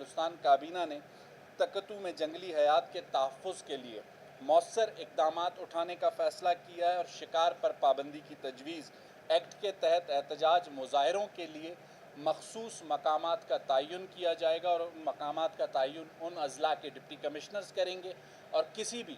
بلوچستان کابینہ نے تکتو میں جنگلی حیات کے تحفظ کے لیے مؤثر اقدامات اٹھانے کا فیصلہ کیا ہے اور شکار پر پابندی کی تجویز ایکٹ کے تحت احتجاج مظاہروں کے لیے مخصوص مقامات کا تعین کیا جائے گا اور ان مقامات کا تعین ان اضلاع کے ڈپٹی کمشنرز کریں گے اور کسی بھی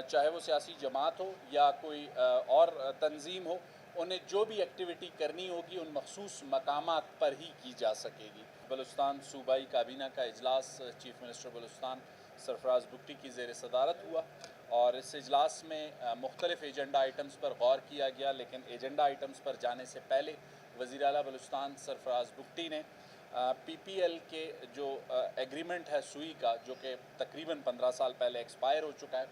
چاہے وہ سیاسی جماعت ہو یا کوئی اور تنظیم ہو انہیں جو بھی ایکٹیویٹی کرنی ہوگی ان مخصوص مقامات پر ہی کی جا سکے گی۔ بلوچستان صوبائی کابینہ کا اجلاس چیف منسٹر بلوچستان سرفراز بگٹی کی زیر صدارت ہوا اور اس اجلاس میں مختلف ایجنڈا آئٹمز پر غور کیا گیا، لیکن ایجنڈا آئٹمز پر جانے سے پہلے وزیر اعلیٰ بلوچستان سرفراز بگٹی نے پی پی ایل کے جو ایگریمنٹ ہے سوئی کا، جو کہ تقریباً 15 سال پہلے ایکسپائر ہو چکا ہے،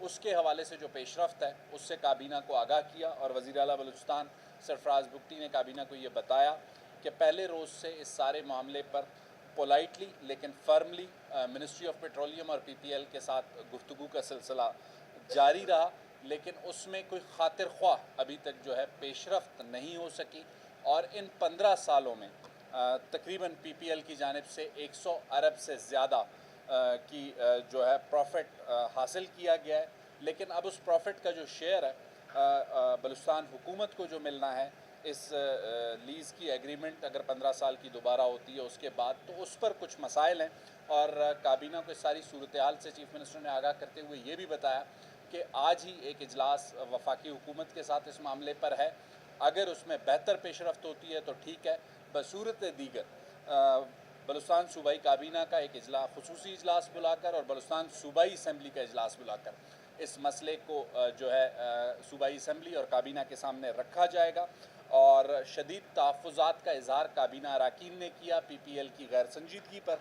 اس کے حوالے سے جو پیش رفت ہے اس سے کابینہ کو آگاہ کیا اور وزیر اعلیٰ بلوچستان سرفراز بگٹی نے کابینہ کو یہ بتایا کہ پہلے روز سے اس سارے معاملے پر پولائٹلی لیکن فرملی منسٹری آف پیٹرولیم اور پی پی ایل کے ساتھ گفتگو کا سلسلہ جاری رہا، لیکن اس میں کوئی خاطر خواہ ابھی تک جو ہے پیش رفت نہیں ہو سکی اور ان 15 سالوں میں تقریباً پی پی ایل کی جانب سے 100 ارب سے زیادہ کی جو ہے پروفٹ حاصل کیا گیا ہے، لیکن اب اس پروفٹ کا جو شیئر ہے بلوچستان حکومت کو جو ملنا ہے اس لیز کی ایگریمنٹ اگر 15 سال کی دوبارہ ہوتی ہے اس کے بعد، تو اس پر کچھ مسائل ہیں اور کابینہ کو اس ساری صورتحال سے چیف منسٹر نے آگاہ کرتے ہوئے یہ بھی بتایا کہ آج ہی ایک اجلاس وفاقی حکومت کے ساتھ اس معاملے پر ہے، اگر اس میں بہتر پیش رفت ہوتی ہے تو ٹھیک ہے، بصورت دیگر بلوچستان صوبائی کابینہ کا ایک اجلاس خصوصی اجلاس بلا کر اور بلوچستان صوبائی اسمبلی کا اجلاس بلا کر اس مسئلے کو جو ہے صوبائی اسمبلی اور کابینہ کے سامنے رکھا جائے گا اور شدید تحفظات کا اظہار کابینہ اراکین نے کیا پی پی ایل کی غیر سنجیدگی پر۔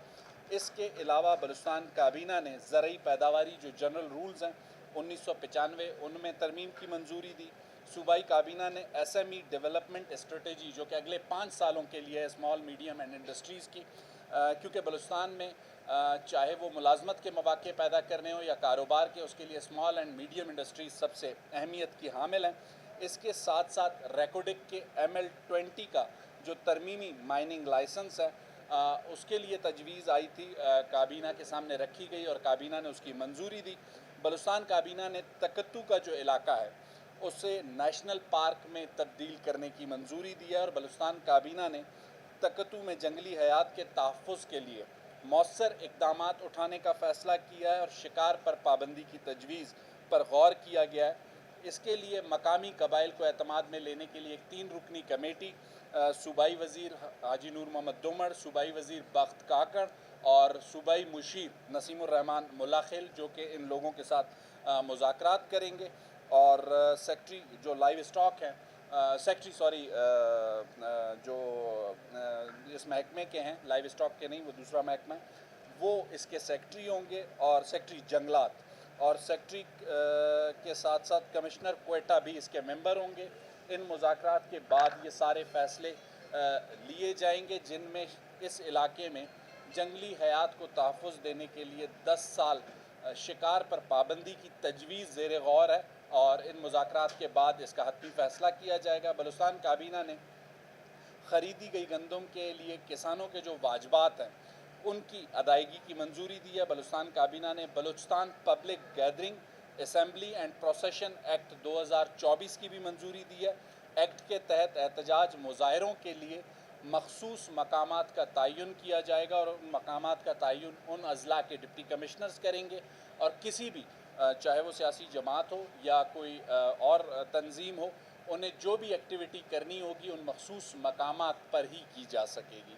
اس کے علاوہ بلوچستان کابینہ نے زرعی پیداواری جو جنرل رولز ہیں 1995 ان میں ترمیم کی منظوری دی۔ صوبائی کابینہ نے S M E development strategy جو کہ اگلے 5 سالوں کے لیے اسمال میڈیم اینڈ انڈسٹریز کی، کیونکہ بلوچستان میں چاہے وہ ملازمت کے مواقع پیدا کرنے ہوں یا کاروبار کے، اس کے لیے اسمال اینڈ میڈیم انڈسٹریز سب سے اہمیت کی حامل ہیں۔ اس کے ساتھ ساتھ ریکوڈک کے ایم ایل 20 کا جو ترمیمی مائننگ لائسنس ہے اس کے لیے تجویز آئی تھی، کابینہ کے سامنے رکھی گئی اور کابینہ نے اس کی منظوری دی۔ بلوچستان کابینہ نے تکتو کا جو علاقہ ہے اسے نیشنل پارک میں تبدیل کرنے کی منظوری دی ہے اور بلوچستان کابینہ نے تکتو میں جنگلی حیات کے تحفظ کے لیے مؤثر اقدامات اٹھانے کا فیصلہ کیا ہے اور شکار پر پابندی کی تجویز پر غور کیا گیا ہے۔ اس کے لیے مقامی قبائل کو اعتماد میں لینے کے لیے ایک 3 رکنی کمیٹی صوبائی وزیر حاجی نور محمد دومڑ، صوبائی وزیر بخت کاکڑ اور صوبائی مشیر نسیم الرحمان ملاخل جو کہ ان لوگوں کے ساتھ مذاکرات کریں گے اور سیکٹری جو لائیو اسٹاک ہیں سیکٹری جو اس محکمے کے ہیں، لائیو اسٹاک کے نہیں وہ دوسرا محکمہ ہے، وہ اس کے سیکٹری ہوں گے اور سیکٹری جنگلات اور سیکٹری کے ساتھ ساتھ کمشنر کوئٹہ بھی اس کے ممبر ہوں گے۔ ان مذاکرات کے بعد یہ سارے فیصلے لیے جائیں گے جن میں اس علاقے میں جنگلی حیات کو تحفظ دینے کے لیے 10 سال شکار پر پابندی کی تجویز زیر غور ہے اور ان مذاکرات کے بعد اس کا حتمی فیصلہ کیا جائے گا۔ بلوچستان کابینہ نے خریدی گئی گندم کے لیے کسانوں کے جو واجبات ہیں ان کی ادائیگی کی منظوری دی ہے۔ بلوچستان کابینہ نے Balochistan public gathering assembly and procession act 2024 کی بھی منظوری دی ہے۔ ایکٹ کے تحت احتجاج مظاہروں کے لیے مخصوص مقامات کا تعین کیا جائے گا اور ان مقامات کا تعین ان اضلاع کے ڈپٹی کمشنرز کریں گے اور کسی بھی چاہے وہ سیاسی جماعت ہو یا کوئی اور تنظیم ہو انہیں جو بھی ایکٹیویٹی کرنی ہوگی ان مخصوص مقامات پر ہی کی جا سکے گی۔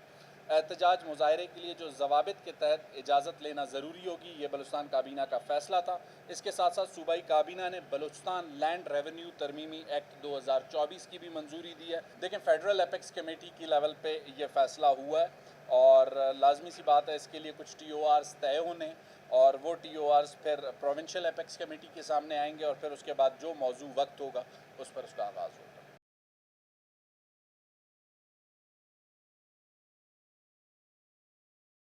احتجاج مظاہرے کے لیے جو ضوابط کے تحت اجازت لینا ضروری ہوگی یہ بلوچستان کابینہ کا فیصلہ تھا۔ اس کے ساتھ ساتھ صوبائی کابینہ نے بلوچستان لینڈ ریونیو ترمیمی ایکٹ 2024 کی بھی منظوری دی ہے۔ دیکھیں فیڈرل ایپیکس کمیٹی کی لیول پہ یہ فیصلہ ہوا ہے اور لازمی سی بات ہے اس کے لیے کچھ ٹی او آرز طے ہونے اور وہ ٹی او آرز پھر پروونشل ایپیکس کمیٹی کے سامنے آئیں گے اور پھر اس کے بعد جو موضوع وقت ہوگا اس پر اس کا آغاز ہوگا۔